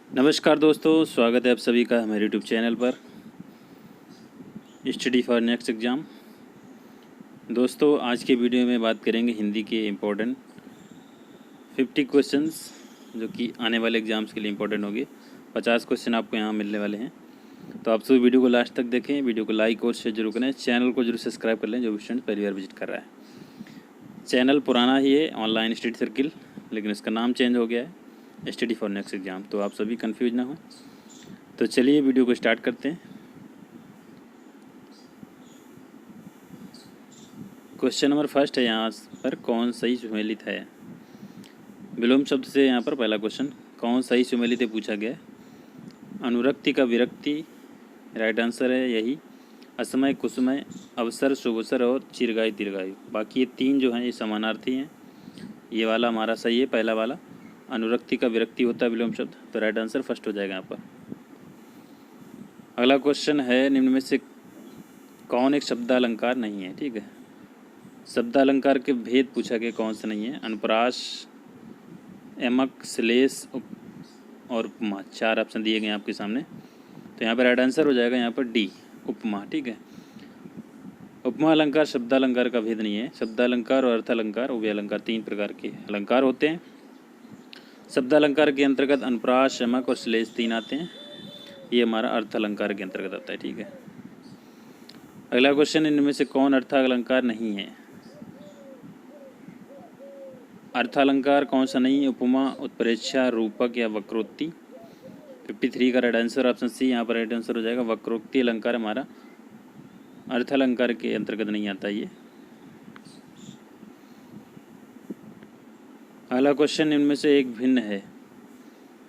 नमस्कार दोस्तों, स्वागत है आप सभी का हमारे यूट्यूब चैनल पर स्टडी फॉर नेक्स्ट एग्ज़ाम। दोस्तों, आज के वीडियो में बात करेंगे हिंदी के इम्पोर्टेंट 50 क्वेश्चंस जो कि आने वाले एग्ज़ाम्स के लिए इम्पोर्टेंट होंगे। 50 क्वेश्चन आपको यहाँ मिलने वाले हैं, तो आप सभी वीडियो को लास्ट तक देखें। वीडियो को लाइक और शेयर जरूर करें, चैनल को जरूर सब्सक्राइब कर लें जो भी स्टूडेंट पहली बार विजिट कर रहा है। चैनल पुराना ही है, ऑनलाइन स्टडी सर्किल, लेकिन इसका नाम चेंज हो गया है स्टडी फॉर नेक्स्ट एग्ज़ाम, तो आप सभी कन्फ्यूज ना हो। तो चलिए वीडियो को स्टार्ट करते हैं। क्वेश्चन नंबर फर्स्ट है यहाँ पर, कौन सही सुमेलित है। विलोम शब्द से यहाँ पर पहला क्वेश्चन, कौन सही सुमेलित है पूछा गया है। अनुरक्ति का विरक्ति राइट आंसर है यही। असमय, कुसुमय, अवसर, शुभसर और चिरगायु दीर्घायु, बाकी ये तीन जो हैं ये समानार्थी हैं। ये वाला हमारा सही है, पहला वाला। अनुरक्ति का विरक्ति होता है विलोम शब्द, तो राइट आंसर फर्स्ट हो जाएगा यहाँ पर। अगला क्वेश्चन है, निम्न में से कौन एक शब्दालंकार नहीं है। ठीक है, शब्दालंकार के भेद पूछा गया, कौन सा नहीं है। अनुप्रास, एमक, श्लेष और उपमा, चार ऑप्शन दिए गए आपके सामने, तो यहाँ पर राइट आंसर हो जाएगा यहाँ पर डी, उपमा। ठीक है, उपमा अलंकार शब्दालंकार का भेद नहीं है। शब्दालंकार और अर्थालंकार, उभय अलंकार, तीन प्रकार के अलंकार होते हैं। शब्दालंकार के अंतर्गत अनुप्रास, एमक और श्लेष तीन आते हैं, ये हमारा अर्थालंकार के अंतर्गत आता है। ठीक है, अगला क्वेश्चन, इनमें से कौन अर्थालंकार नहीं है। अर्थालंकार कौन सा नहीं है। उपमा, उत्प्रेक्षा, रूपक या वक्रोक्ति। 53 का राइट आंसर ऑप्शन सी यहाँ पर राइट आंसर हो जाएगा। वक्रोक्ति अलंकार हमारा अर्थालंकार के अंतर्गत नहीं आता ये। अगला क्वेश्चन, इनमें से एक भिन्न है।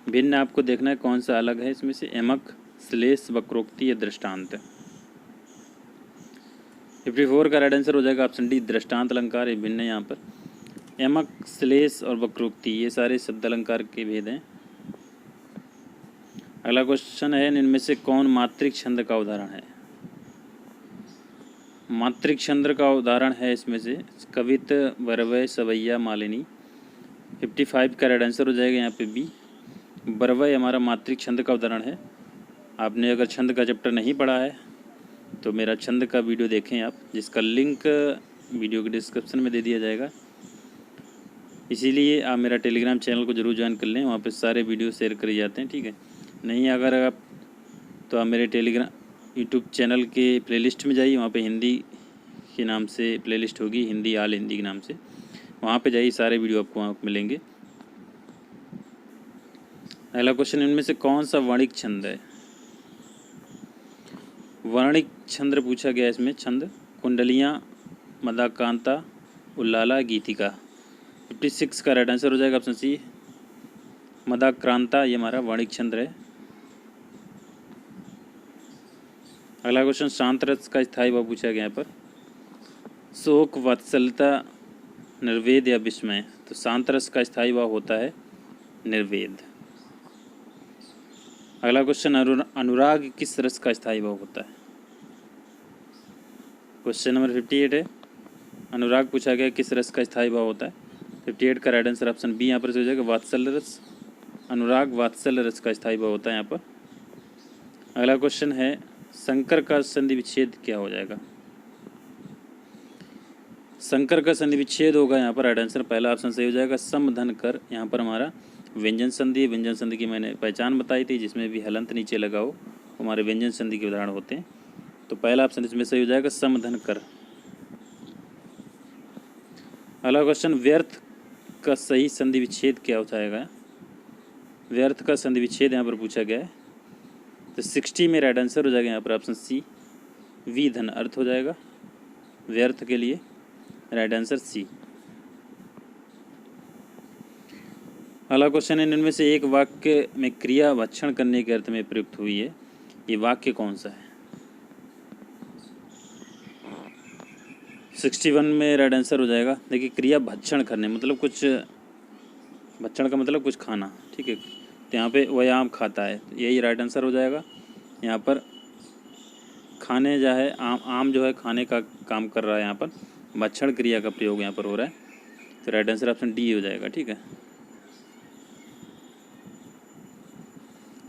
भिन्न आपको देखना है कौन सा अलग है इसमें से। एमक, श्लेष, वक्रोक्ति या दृष्टांत। 54 का राइट आंसर हो जाएगा ऑप्शन डी, दृष्टांत अलंकार। ये भिन्न है यहाँ पर। एमक, श्लेष और वक्रोक्ति ये सारे शब्दालंकार के भेद हैं। अगला क्वेश्चन है, इनमें से कौन मात्रिक छंद का उदाहरण है। मात्रिक छंद का उदाहरण है इसमें से कवित, बरवय, सवैया, मालिनी। 55 का राइट आंसर हो जाएगा यहाँ पे बी, बरवय हमारा मात्रिक छंद का उदाहरण है। आपने अगर छंद का चैप्टर नहीं पढ़ा है तो मेरा छंद का वीडियो देखें आप, जिसका लिंक वीडियो के डिस्क्रिप्शन में दे दिया जाएगा। इसीलिए आप मेरा टेलीग्राम चैनल को जरूर ज्वाइन कर लें, वहाँ पे सारे वीडियो शेयर करे जाते हैं। ठीक है, नहीं अगर आप तो आप मेरे टेलीग्राम यूट्यूब चैनल के प्लेलिस्ट में जाइए, वहाँ पे हिंदी के नाम से प्लेलिस्ट होगी, हिंदी आल हिंदी के नाम से, वहाँ पे जाइए, सारे वीडियो आपको वहाँ मिलेंगे। अगला क्वेश्चन, इनमें से कौन सा वर्णिक छंद है। वर्णिक छंद पूछा गया इसमें छंद, कुंडलियाँ, मदाकांता, उल्लाला, गीतिका। 56 का राइट आंसर हो जाएगा ऑप्शन सी, मदाक्रांता, ये हमारा वर्णिक छंद है। अगला क्वेश्चन, शांत रस का स्थायी भाव पूछा गया यहाँ पर। शोक, वात्सल्यता, निर्वेद या विस्मय, तो शांत रस का स्थायी भाव होता है निर्वेद। अगला क्वेश्चन, अनुराग किस रस का स्थायी भाव होता है। क्वेश्चन नंबर 58 है, अनुराग पूछा गया किस रस का स्थायी भाव होता है। 58 का राइट आंसर ऑप्शन बी यहाँ पर हो जाएगा, वात्सल्य रस। अनुराग वात्सल्य रस का स्थायी भाव होता है यहाँ पर। अगला क्वेश्चन है, शंकर का संधि विच्छेद क्या हो जाएगा। शंकर का संधि विच्छेद होगा यहाँ पर राइट आंसर पहला ऑप्शन सही हो जाएगा, सम धन कर। यहाँ पर हमारा व्यंजन संधि, व्यंजन संधि की मैंने पहचान बताई थी, जिसमें भी हलंत नीचे लगा हो हमारे व्यंजन संधि के उदाहरण होते हैं, तो पहला ऑप्शन इसमें सही हो जाएगा, सम धन कर। अगला क्वेश्चन, व्यर्थ का सही संधि विच्छेद क्या हो जाएगा। व्यर्थ का संधि विच्छेद यहाँ पर पूछा गया है, तो 60 में राइट आंसर हो जाएगा यहाँ पर ऑप्शन सी, वी धन अर्थ हो जाएगा व्यर्थ के लिए, राइट आंसर सी। अगला क्वेश्चन है, इनमें से एक वाक्य में क्रिया भक्षण करने के अर्थ में प्रयुक्त हुई है, ये वाक्य कौन सा है। 61 में राइट आंसर हो जाएगा। देखिए, क्रिया भक्षण करने मतलब कुछ, भक्षण का मतलब कुछ खाना। ठीक है, तो यहाँ पे वह आम खाता है, तो यही राइट आंसर हो जाएगा। यहाँ पर खाने जो है आम जो है खाने का काम कर रहा है, यहाँ पर भक्षण क्रिया का प्रयोग यहाँ पर हो रहा है, तो राइट आंसर ऑप्शन डी हो जाएगा। ठीक है,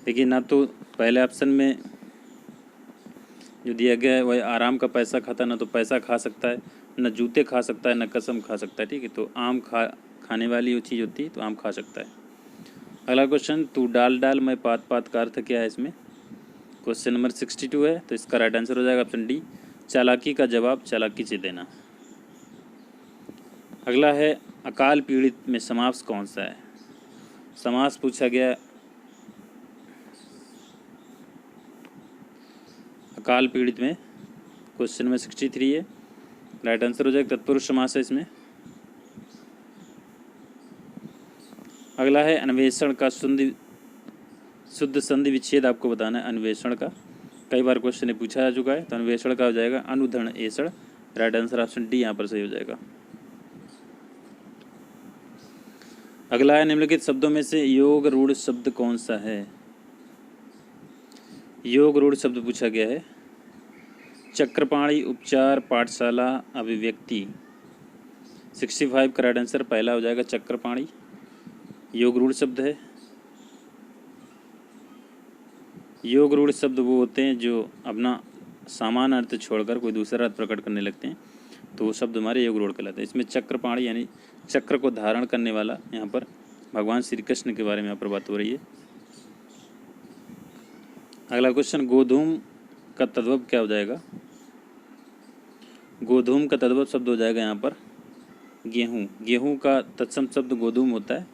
देखिए ना तो पहले ऑप्शन में जो दिया गया है वह आराम का पैसा खाता, ना तो पैसा खा सकता है, न जूते खा सकता है, न कसम खा सकता है। ठीक है, तो आम खाने वाली वो चीज़ होती है तो आम खा सकता है। अगला क्वेश्चन, तू डाल डाल मैं पात पात का अर्थ क्या है इसमें? क्वेश्चन नंबर 62 है, तो इसका राइट आंसर हो जाएगा ऑप्शन डी, चालाकी का जवाब चालाकी से देना। अगला है, अकाल पीड़ित में समास कौन सा है? समास पूछा गया अकाल पीड़ित में, क्वेश्चन नंबर 63 है, राइट आंसर हो जाएगा तत्पुरुष समास है इसमें। अगला है, अन्वेषण का शुद्ध संधि विच्छेद आपको बताना है। अन्वेषण का कई बार क्वेश्चन ने पूछा जा चुका है, तो अन्वेषण का हो जाएगा अनुधरण एषण। राइट आंसर ऑप्शन डी यहाँ पर सही हो जाएगा। अगला है, निम्नलिखित शब्दों में से योग रूढ़ शब्द कौन सा है? योग रूढ़ शब्द पूछा गया है। चक्रपाणी, उपचार, पाठशाला, अभिव्यक्ति। 65 का राइट आंसर पहला हो जाएगा चक्रपाणी, योग रूढ़ शब्द है। योग रूढ़ शब्द वो होते हैं जो अपना सामान्य अर्थ छोड़कर कोई दूसरा अर्थ प्रकट करने लगते हैं, तो वो शब्द हमारे योग रूढ़ कहलाते हैं। इसमें चक्रपाणी यानी चक्र को धारण करने वाला, यहाँ पर भगवान श्री कृष्ण के बारे में यहाँ पर बात हो रही है। अगला क्वेश्चन, गोधूम का तद्भव क्या हो जाएगा? गोधूम का तद्भव शब्द हो जाएगा यहाँ पर गेहूँ। गेहूँ का तत्सम शब्द गोधूम होता है।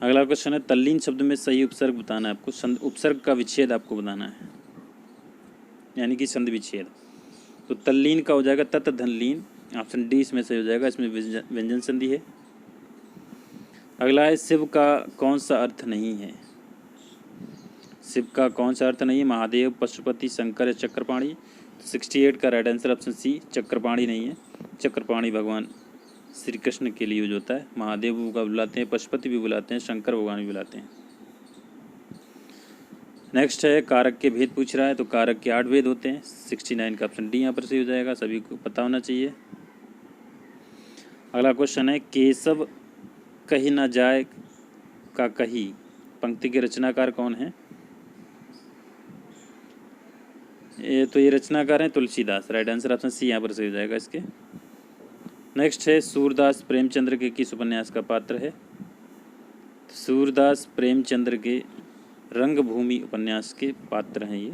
अगला क्वेश्चन है, तल्लीन शब्द में सही उपसर्ग बताना है आपको। उपसर्ग का विच्छेद आपको बताना है, यानी कि संधि विच्छेद। तो तल्लीन का हो जाएगा तत् धन लीन, ऑप्शन डी इसमें सही हो जाएगा, इसमें व्यंजन संधि है। अगला है, शिव का कौन सा अर्थ नहीं है? शिव का कौन सा अर्थ नहीं है? महादेव, पशुपति, शंकर या चक्रपाणी। 68 का right answer option C, Chakrapani नहीं है। चक्रपाणी भगवान श्री कृष्ण के लिए यूज होता है। महादेव को बुलाते हैं, पशुपति भी बुलाते हैं, शंकर भगवान भी बुलाते हैं। नेक्स्ट है, कारक के भेद पूछ रहा है, तो कारक के 8 भेद होते हैं। 69 का ऑप्शन डी यहाँ पर सही हो जाएगा, सभी को पता होना चाहिए। अगला क्वेश्चन है, केशव कही ना जाए का कही, पंक्ति के रचनाकार कौन है? ये रचनाकार हैं Tulsidas. Right answer option C यहाँ पर सही हो जाएगा इसके। नेक्स्ट है, सूरदास प्रेमचंद्र के किस उपन्यास का पात्र है? सूरदास प्रेमचंद्र के रंगभूमि उपन्यास के पात्र हैं ये।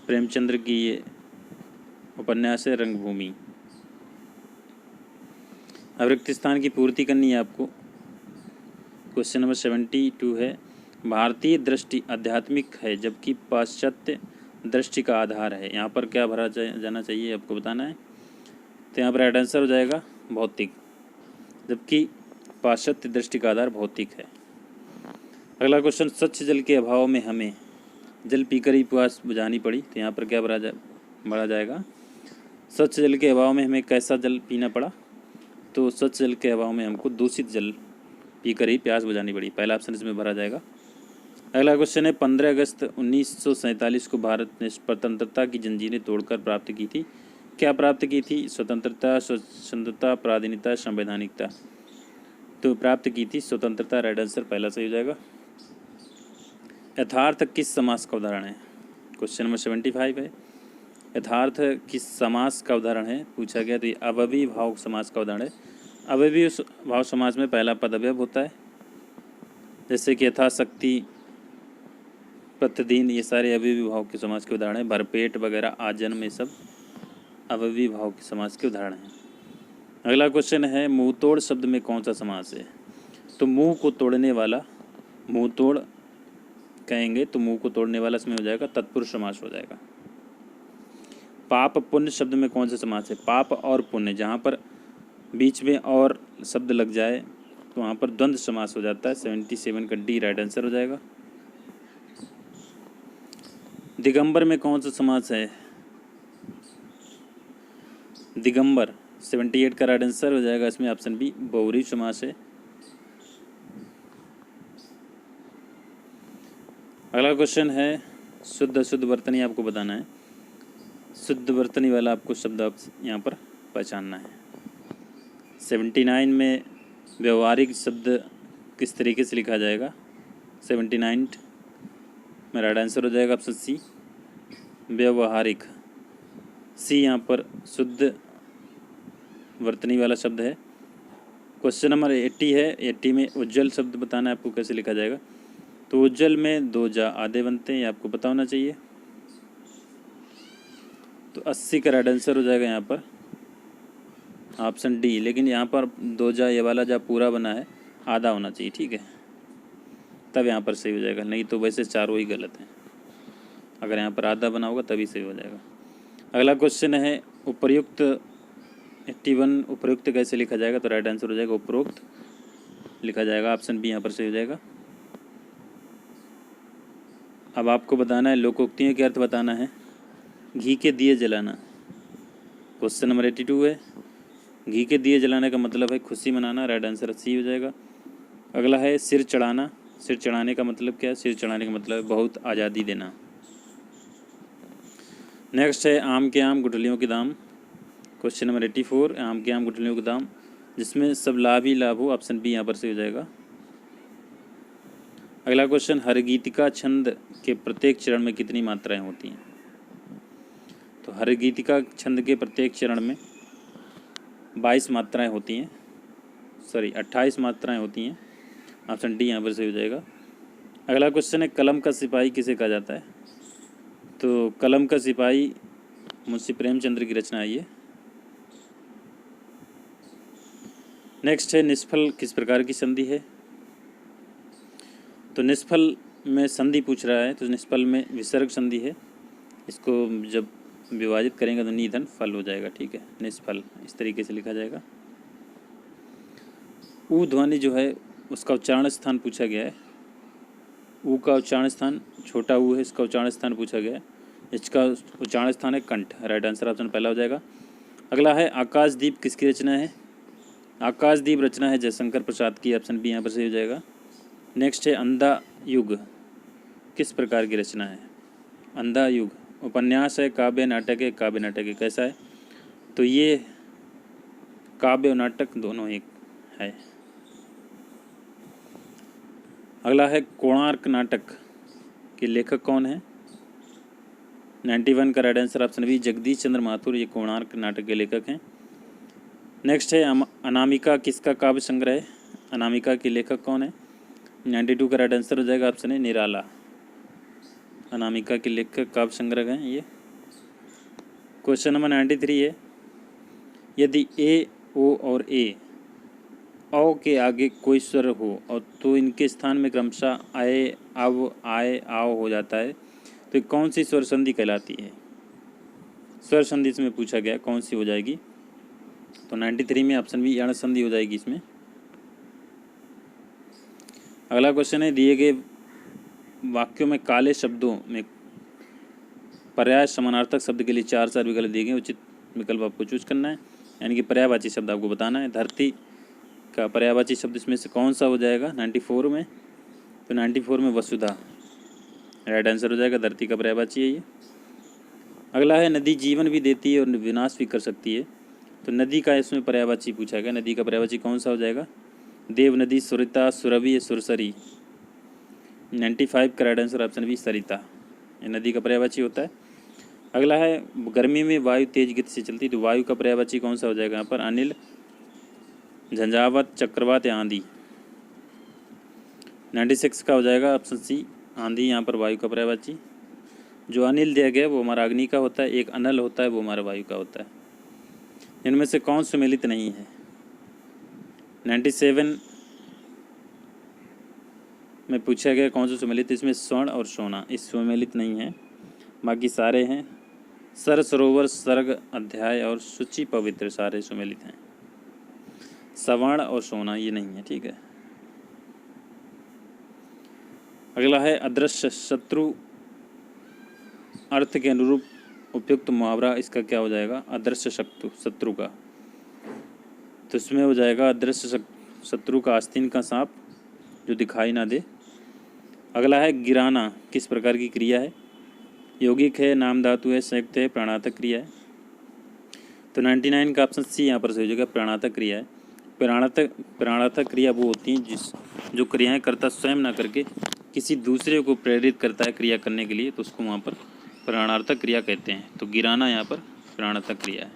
प्रेमचंद्र की ये उपन्यास है रंगभूमि। अब रिक्त स्थान की पूर्ति करनी है आपको। क्वेश्चन नंबर 72 है, भारतीय दृष्टि आध्यात्मिक है जबकि पाश्चात्य दृष्टि का आधार है। यहाँ पर क्या भरा जाना चाहिए आपको बताना है। तो यहाँ पर राइट आंसर हो जाएगा भौतिक, जबकि पाश्चात्य दृष्टि का आधार भौतिक है। अगला क्वेश्चन, स्वच्छ जल के अभाव में हमें जल पीकर ही प्यास बुझानी पड़ी, तो यहाँ पर क्या भरा जाएगा? स्वच्छ जल के अभाव में हमें कैसा जल पीना पड़ा? तो स्वच्छ जल के अभाव में हमको दूषित जल पीकर ही प्यास बुझानी पड़ी, पहला ऑप्शन इसमें भरा जाएगा। अगला क्वेश्चन है, 15 अगस्त 1947 को भारत ने स्वतंत्रता की जंजीरें तोड़कर प्राप्त की थी। क्या प्राप्त की थी? स्वतंत्रता, स्वच्छंदता, पराधीनता, संवैधानिकता। तो प्राप्त की थी स्वतंत्रता। राइट आंसर पहला सही हो जाएगा। यथार्थ किस समास का उदाहरण है? क्वेश्चन नंबर 75 है, यथार्थ किस समास का उदाहरण है पूछा गया, तो ये अव्ययी भाव समास का उदाहरण है। अव्ययी भाव समास में पहला पद अव्यय होता है, जैसे कि यथाशक्ति, प्रतिदिन, ये सारे अव्ययी भाव के समास के उदाहरण हैं। भरपेट वगैरह, आजन्म, ये सब अव्ययी भाव के समास के उदाहरण हैं। अगला क्वेश्चन है, मुंह तोड़ शब्द में कौन सा समास है? तो मुंह को तोड़ने वाला, मुंह तोड़ कहेंगे तो मुंह को तोड़ने वाला इसमें हो जाएगा तत्पुरुष समास हो जाएगा। पाप पुण्य शब्द में कौन सा समास है? पाप और पुण्य, जहाँ पर बीच में और शब्द लग जाए तो वहाँ पर द्वंद्व समास हो जाता है। 77 का डी राइट आंसर हो जाएगा। दिगंबर में कौन सा समास है? दिगंबर 78 का राइट आंसर हो जाएगा इसमें ऑप्शन बी, बहुव्रीहि समास है। अगला क्वेश्चन है, शुद्ध अशुद्ध वर्तनी आपको बताना है। शुद्ध वर्तनी वाला आपको शब्द यहाँ पर पहचानना है। 79 में व्यवहारिक शब्द किस तरीके से लिखा जाएगा? 79 में राइट आंसर हो जाएगा ऑप्शन सी व्यवहारिक। सी यहाँ पर शुद्ध वर्तनी वाला शब्द है। क्वेश्चन नंबर 80 है। 80 में उज्जवल शब्द बताना है आपको, कैसे लिखा जाएगा। तो उज्जवल में 2 जा आधे बनते हैं, ये आपको पता होना चाहिए। तो 80 का राइट आंसर हो जाएगा यहाँ पर ऑप्शन डी। लेकिन यहाँ पर 2 जा ये वाला जा पूरा बना है, आधा होना चाहिए, ठीक है, तब यहाँ पर सही हो जाएगा। नहीं तो वैसे चारों ही गलत हैं। अगर यहाँ पर आधा बना होगा तभी सही हो जाएगा। अगला क्वेश्चन है उपर्युक्त 81 उपर्युक्त कैसे लिखा जाएगा। तो राइट आंसर हो जाएगा उपरोक्त लिखा जाएगा, ऑप्शन बी यहाँ पर सही हो जाएगा। अब आपको बताना है लोकोक्तियों के अर्थ बताना है। घी के दिए जलाना, क्वेश्चन नंबर 82 है। घी के दिए जलाने का मतलब है खुशी मनाना, राइट आंसर सी हो जाएगा। अगला है सिर चढ़ाना। सिर चढ़ाने का मतलब क्या है। सिर चढ़ाने का मतलब है बहुत आज़ादी देना। नेक्स्ट है आम के आम गुठलियों के दाम, क्वेश्चन नंबर 84। आम के आम गुठलियों के दाम, जिसमें सब लाभ ही लाभ हो, ऑप्शन बी यहाँ पर सही हो जाएगा। अगला क्वेश्चन हरगीतिका छंद के प्रत्येक चरण में कितनी मात्राएं होती हैं। तो हरगीतिका छंद के प्रत्येक चरण में 22 मात्राएं होती हैं, 28 मात्राएं होती हैं, ऑप्शन डी यहाँ पर सही हो जाएगा। अगला क्वेश्चन है कलम का सिपाही किसे कहा जाता है। तो कलम का सिपाही मुंशी प्रेमचंद्र की रचना है ये। नेक्स्ट है निष्फल किस प्रकार की संधि है। तो निष्फल में संधि पूछ रहा है, तो निष्फल में विसर्ग संधि है। इसको जब विभाजित करेंगे तो निधन फल हो जाएगा, ठीक है, निष्फल इस तरीके से लिखा जाएगा। ऊ ध्वनि जो है उसका उच्चारण स्थान पूछा गया है। ऊ का उच्चारण स्थान छोटा ऊ है, इसका उच्चारण स्थान पूछा गया है। इसका उच्चारण स्थान है कंठ, राइट आंसर ऑप्शन पहला हो जाएगा। अगला है आकाशदीप किसकी रचना है। आकाशदीप रचना है जयशंकर प्रसाद की, ऑप्शन बी यहाँ पर सही हो जाएगा। नेक्स्ट है अंधा युग किस प्रकार की रचना है। अंधा युग उपन्यास है, काव्य नाटक है। काव्य नाटक है, कैसा है। तो ये काव्य और नाटक दोनों ही है। अगला है कोणार्क नाटक के लेखक कौन है। 91 का right answer option B Jagdish Chandra Mathur, ये कोणार्क नाटक के लेखक हैं। नेक्स्ट है अनामिका किसका काव्य संग्रह है। अनामिका के लेखक कौन है। 92 का राइट आंसर हो जाएगा ऑप्शन ए निराला। अनामिका के लेखक काव्य संग्रह हैं ये। क्वेश्चन नंबर 93 है यदि ए ओ और ए औ के आगे कोई स्वर हो और तो इनके स्थान में क्रमशः आए अब आए आओ हो जाता है, तो कौन सी स्वर संधि कहलाती है। स्वर संधि इसमें पूछा गया कौन सी हो जाएगी। तो 93 में ऑप्शन बी यण संधि हो जाएगी इसमें। अगला क्वेश्चन है दिए गए वाक्यों में काले शब्दों में पर्याय समानार्थक शब्द के लिए 4 विकल्प दिए गए, उचित विकल्प आपको चूज करना है, यानी कि पर्यायवाची शब्द आपको बताना है। धरती का पर्यायवाची शब्द इसमें से कौन सा हो जाएगा 94 में। तो 94 में वसुधा, राइट आंसर हो जाएगा, धरती का पर्यायवाची है ये। अगला है नदी जीवन भी देती है और विनाश भी कर सकती है। तो नदी का इसमें पर्यायवाची पूछा गया, नदी का पर्यायवाची कौन सा हो जाएगा। देव नदी, सुरिता, सुरभि, सुरसरी। 95 का राइट आंसर ऑप्शन बी सरिता, ये नदी का पर्यायवाची होता है। अगला है गर्मी में वायु तेज गति से चलती, तो वायु का पर्यायवाची कौन सा हो जाएगा यहाँ पर। अनिल, झंझावात, चक्रवात या आंधी। 96 का हो जाएगा ऑप्शन सी आंधी, यहाँ पर वायु का पर्यायवाची। जो अनिल दिया गया वो हमारा अग्नि का होता है, एक अनल होता है वो हमारा वायु का होता है। इनमें से कौन सुमेलित नहीं है। 97 में पूछा गया कौन सा सुमेलित, इसमें स्वर्ण और सोना इस सुमेलित नहीं है, बाकी सारे हैं। सर, सरोवर, सर्ग, अध्याय और सूची पवित्र सारे सुमेलित हैं। सवर्ण और सोना ये नहीं है, ठीक है। अगला है अदृश्य शत्रु अर्थ के अनुरूप उपयुक्त मुहावरा, इसका क्या हो जाएगा। अदृश्य शत्रु का, तो इसमें हो जाएगा अदृश्य शत्रु का आस्तीन का सांप जो दिखाई ना दे। अगला है गिराना किस प्रकार की क्रिया है। यौगिक है, नाम धातु है, संयुक्त है, प्राणार्थक क्रिया है। तो 99 का ऑप्शन सी यहाँ पर सही हो जाएगा, प्राणार्थक क्रिया है। प्राणार्थक क्रिया वो होती हैं जो क्रियाएं कर्ता स्वयं ना करके किसी दूसरे को प्रेरित करता है क्रिया करने के लिए तो उसको वहाँ पर प्राणार्थक क्रिया कहते हैं। तो गिराना यहाँ पर प्राणार्थक क्रिया है।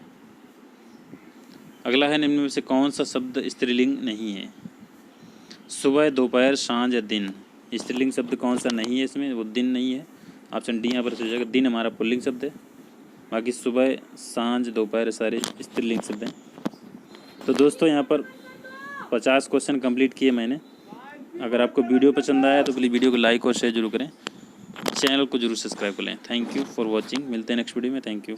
अगला है निम्न में से कौन सा शब्द स्त्रीलिंग नहीं है? सुबह, दोपहर, सांझ या दिन। स्त्रीलिंग शब्द कौन सा नहीं है इसमें? वो दिन नहीं है। ऑप्शन डी यहाँ पर हो जाएगा। दिन हमारा पुल्लिंग शब्द है, बाकी सुबह, सांझ, दोपहर सारे स्त्रीलिंग शब्द हैं। तो दोस्तों यहाँ पर 50 क्वेश्चन कंप्लीट किए मैंने। अगर आपको वीडियो पसंद आया तो प्लीज़ वीडियो को लाइक और शेयर जरूर करें, चैनल को जरूर सब्सक्राइब कर लें। Thank you for watching. मिलते हैं नेक्स्ट वीडियो में। Thank you.